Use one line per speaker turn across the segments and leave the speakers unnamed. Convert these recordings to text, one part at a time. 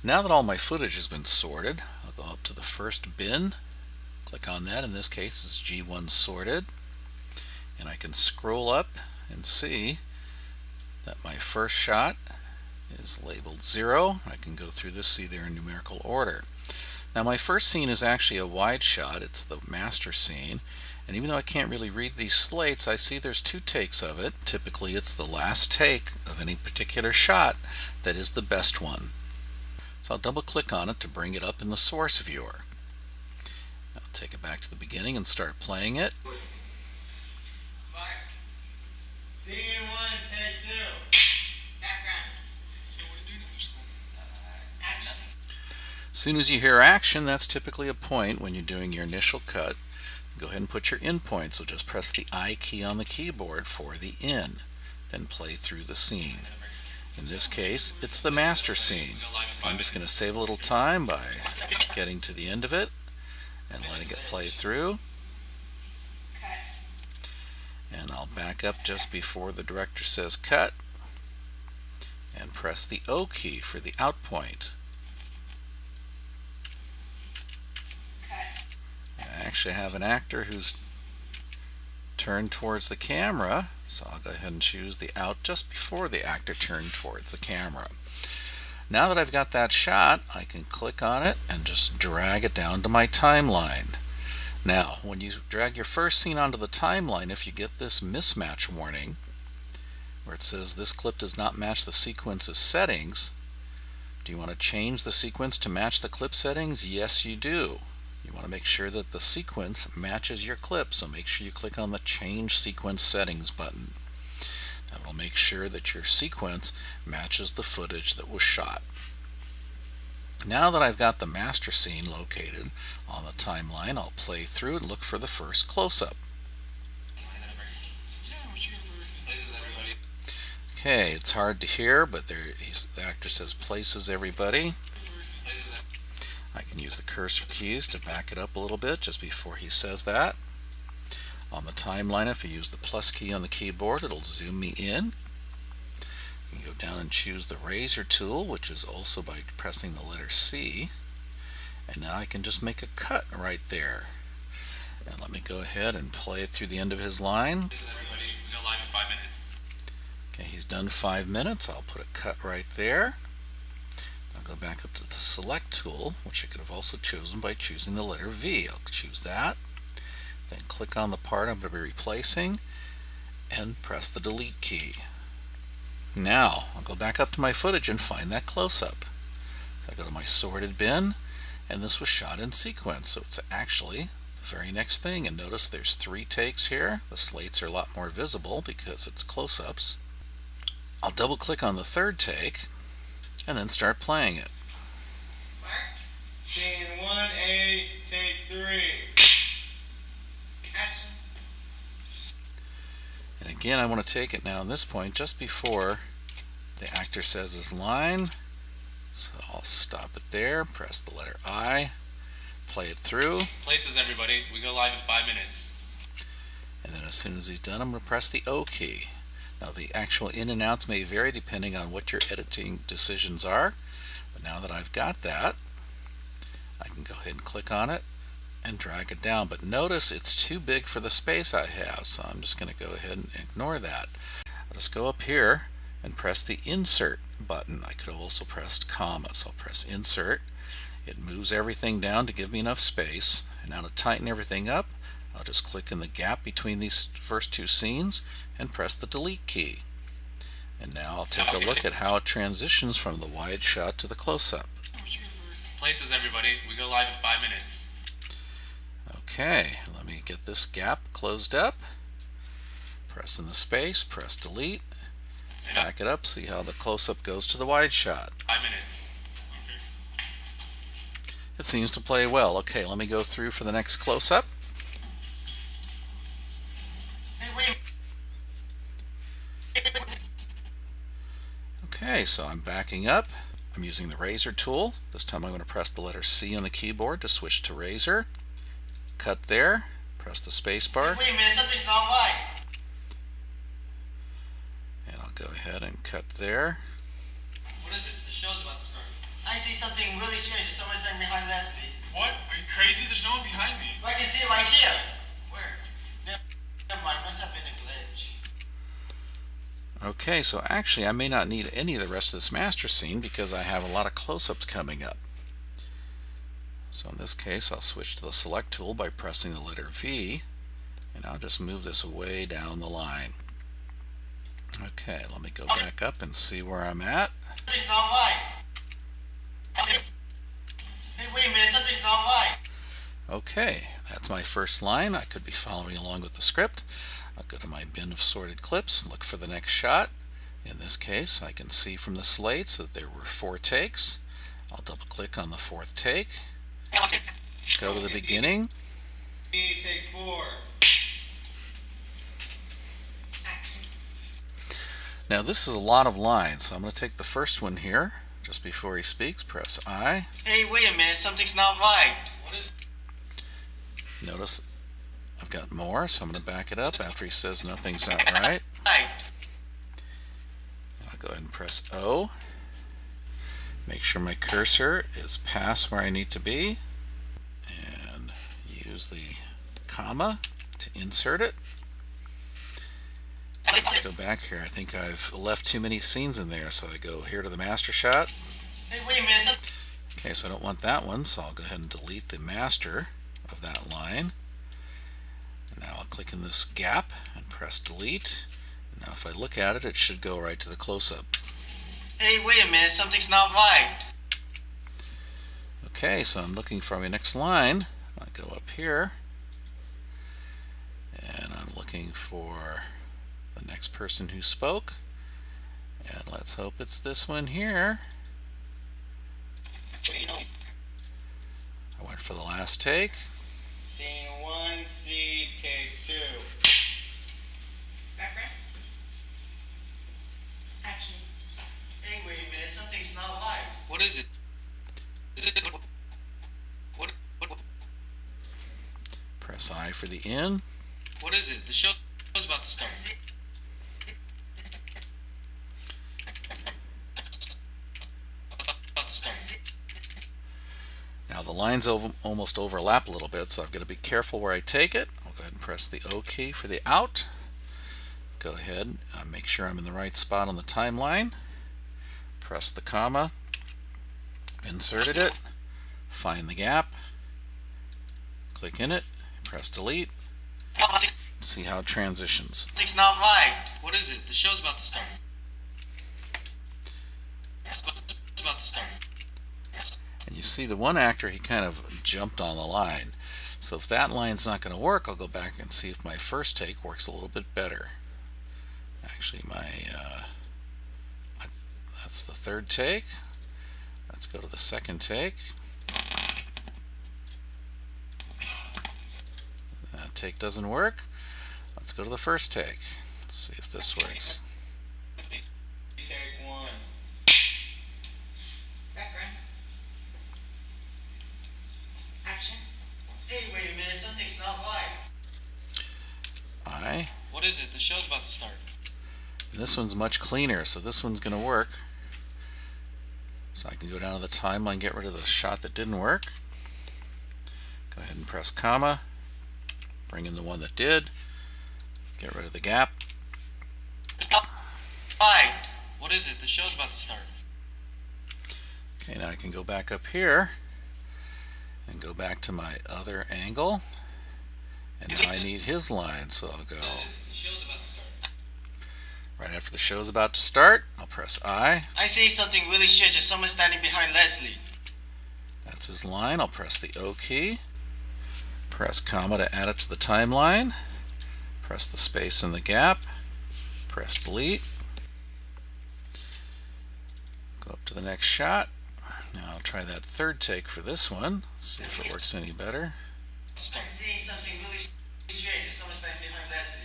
Now that all my footage has been sorted, I'll go up to the first bin, click on that. In this case it's G1 sorted, and I can scroll up and see that my first shot is labeled 0. I can go through this, see they're in numerical order. Now my first scene is actually a wide shot. It's the master scene, and even though I can't really read these slates, I see there's 2 takes of it. Typically it's the last take of any particular shot that is the best one. So I'll double click on it to bring it up in the source viewer. I'll take it back to the beginning and start playing it.
Scene 1, take 2. Background. So what are you doing after school? Action.
As soon as you hear action, that's typically a point when you're doing your initial cut. Go ahead and put your in point, so just press the I key on the keyboard for the in, then play through the scene. In this case, it's the master scene. So I'm just going to save a little time by getting to the end of it and letting it play through. And I'll back up just before the director says cut and press the O key for the out point. I actually have an actor who's turned towards the camera, so I'll go ahead and choose the out just before the actor turned towards the camera. Now that I've got that shot, I can click on it and just drag it down to my timeline. Now, when you drag your first scene onto the timeline, if you get this mismatch warning where it says this clip does not match the sequence's settings, do you want to change the sequence to match the clip settings? Yes, you do. You want to make sure that the sequence matches your clip, so make sure you click on the Change Sequence Settings button. That will make sure that your sequence matches the footage that was shot. Now that I've got the master scene located on the timeline, I'll play through and look for the first close-up. Okay, it's hard to hear, but the actor says places everybody. I can use the cursor keys to back it up a little bit just before he says that. On the timeline, if you use the plus key on the keyboard, it'll zoom me in. You can go down and choose the razor tool, which is also by pressing the letter C. And now I can just make a cut right there. And let me go ahead and play it through the end of his line. Okay, he's done 5 minutes. I'll put a cut right there. I'll go back up to the select tool, which I could have also chosen by choosing the letter V. I'll choose that. Then click on the part I'm going to be replacing and press the delete key. Now I'll go back up to my footage and find that close-up. So I go to my sorted bin, and this was shot in sequence, so it's actually the very next thing. And notice there's 3 takes here. The slates are a lot more visible because it's close-ups. I'll double click on the third take and then start playing it.
Scene 1A, take 3. Action.
And again, I want to take it now at this point just before the actor says his line. So I'll stop it there, press the letter I, play it through.
Places everybody, we go live in 5 minutes.
And then as soon as he's done, I'm going to press the O key. Now the actual in and outs may vary depending on what your editing decisions are, but now that I've got that, I can go ahead and click on it and drag it down. But notice it's too big for the space I have, so I'm just going to go ahead and ignore that. I'll just go up here and press the insert button. I could have also pressed comma, so I'll press insert. It moves everything down to give me enough space. And now to tighten everything up, I'll just click in the gap between these first 2 scenes and press the delete key. And now I'll take a look at how it transitions from the wide shot to the close-up.
Places everybody, we go live in 5 minutes.
Okay, let me get this gap closed up. Press in the space, press delete, back it up, see how the close-up goes to the wide shot.
5 minutes.
It seems to play well. Okay, let me go through for the next close-up. Okay, so I'm backing up. I'm using the razor tool. This time I'm going to press the letter C on the keyboard to switch to razor. Cut there. Press the space bar.
Wait a minute, something's not right.
And I'll go ahead and cut there.
What is it? The show's about to start.
I see something really strange. Someone's standing behind Leslie.
What? Are you crazy? There's no one behind me.
I can see it right here. Where? Never mind. Must have been a glitch.
Okay, so actually I may not need any of the rest of this master scene because I have a lot of close-ups coming up. So in this case, I'll switch to the select tool by pressing the letter V, and I'll just move this way down the line. Okay, let me go back up and see where I'm at.
Something's not right. Hey, wait a minute. Something's not right.
Okay, that's my first line. I could be following along with the script. I'll go to my bin of sorted clips and look for the next shot. In this case, I can see from the slates that there were 4 takes. I'll double click on the 4th take. Go to the beginning.
Take 4.
Now this is a lot of lines, so I'm going to take the first one here. Just before he speaks, press I.
Hey, wait a minute. Something's not right.
What is?
Notice I've got more, so I'm going to back it up after he says nothing's not right.
Right.
I'll go ahead and press O. Make sure my cursor is past where I need to be. And use the comma to insert it. Let's go back here. I think I've left too many scenes in there, so I go here to the master shot.
Hey, wait a minute.
Okay, so I don't want that one, so I'll go ahead and delete the master of that line. And now I'll click in this gap and press delete. Now if I look at it, it should go right to the close-up.
Hey, wait a minute. Something's not right.
Okay, so I'm looking for my next line. I go up here, and I'm looking for the next person who spoke. And let's hope it's this one here. I went for the last take.
Scene 1, C, take 2.
Background. Action.
Hey, wait a minute. Something's not right.
What is it? Is it? What?
Press I for the in.
What is it? The show's about to start. About to start.
Now the lines almost overlap a little bit, so I've got to be careful where I take it. I'll go ahead and press the O key for the out. Go ahead and make sure I'm in the right spot on the timeline. Press the comma. Inserted it. Find the gap. Click in it. Press delete. See how it transitions.
Something's not right.
What is it? The show's about to start. It's about to start.
And you see the one actor, he kind of jumped on the line. So if that line's not going to work, I'll go back and see if my first take works a little bit better. Actually, that's the 3rd take. Let's go to the 2nd take. That take doesn't work. Let's go to the 1st take. Let's see if this works.
Take 1.
Background. Action.
Hey, wait a minute. Something's not right.
I.
What is it? The show's about to start.
And this one's much cleaner, so this one's going to work. So I can go down to the timeline, get rid of the shot that didn't work. Go ahead and press comma. Bring in the one that did. Get rid of the gap.
Right.
What is it? The show's about to start.
Okay, now I can go back up here and go back to my other angle. And now I need his line, so I'll go
The show's about to start.
right after the show's about to start. I'll press I.
I see something really strange. There's someone standing behind Leslie.
That's his line. I'll press the O key. Press comma to add it to the timeline. Press the space in the gap. Press delete. Go up to the next shot. Now I'll try that 3rd take for this one. See if it works any better.
I'm seeing something really strange. There's someone standing behind Leslie.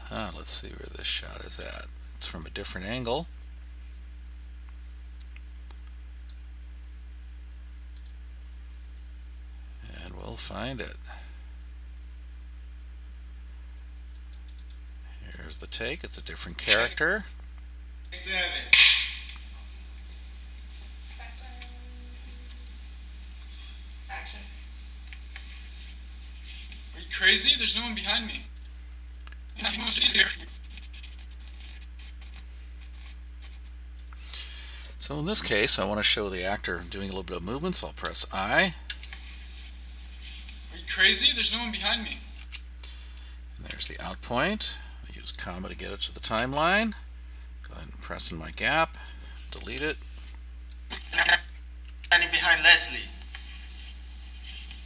Cut.
Let's see where this shot is at. It's from a different angle. And we'll find it. Here's the take. It's a different character.
7. crazy? There's no one behind me. Not much easier.
So in this case, I want to show the actor doing a little bit of movement, so I'll press I.
Are you crazy? There's no one behind me.
And there's the out point. I use comma to get it to the timeline. Go ahead and press in my gap, delete it.
Standing behind Leslie.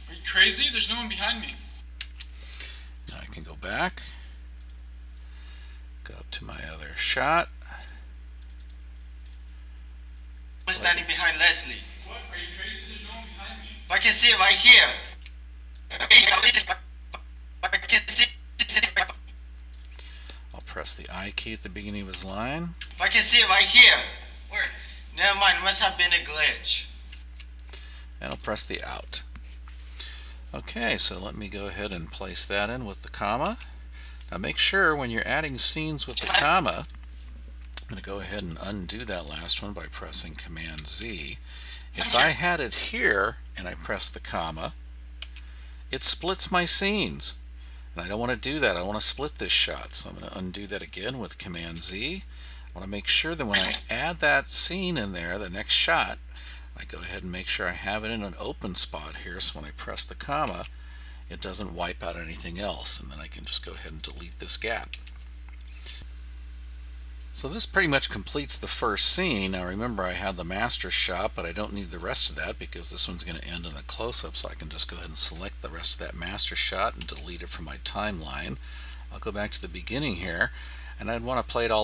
Are you crazy? There's no one behind me.
Now I can go back, go up to my other shot.
I'm standing behind Leslie.
What? Are you crazy? There's no one behind me.
I can see it right here. I can see it.
I'll press the I key at the beginning of his line.
I can see it right here.
Where?
Never mind, it must have been a glitch.
And I'll press the out. Okay, so let me go ahead and place that in with the comma. Now make sure when you're adding scenes with the comma, I'm going to go ahead and undo that last one by pressing Command Z. If I had it here and I press the comma, it splits my scenes. And I don't want to do that. I want to split this shot. So I'm going to undo that again with Command Z. I want to make sure that when I add that scene in there, the next shot, I go ahead and make sure I have it in an open spot here, so when I press the comma, it doesn't wipe out anything else, and then I can just go ahead and delete this gap. So this pretty much completes the first scene. Now remember, I had the master shot, but I don't need the rest of that because this one's going to end in a close-up, so I can just go ahead and select the rest of that master shot and delete it from my timeline. I'll go back to the beginning here, and I'd want to play it all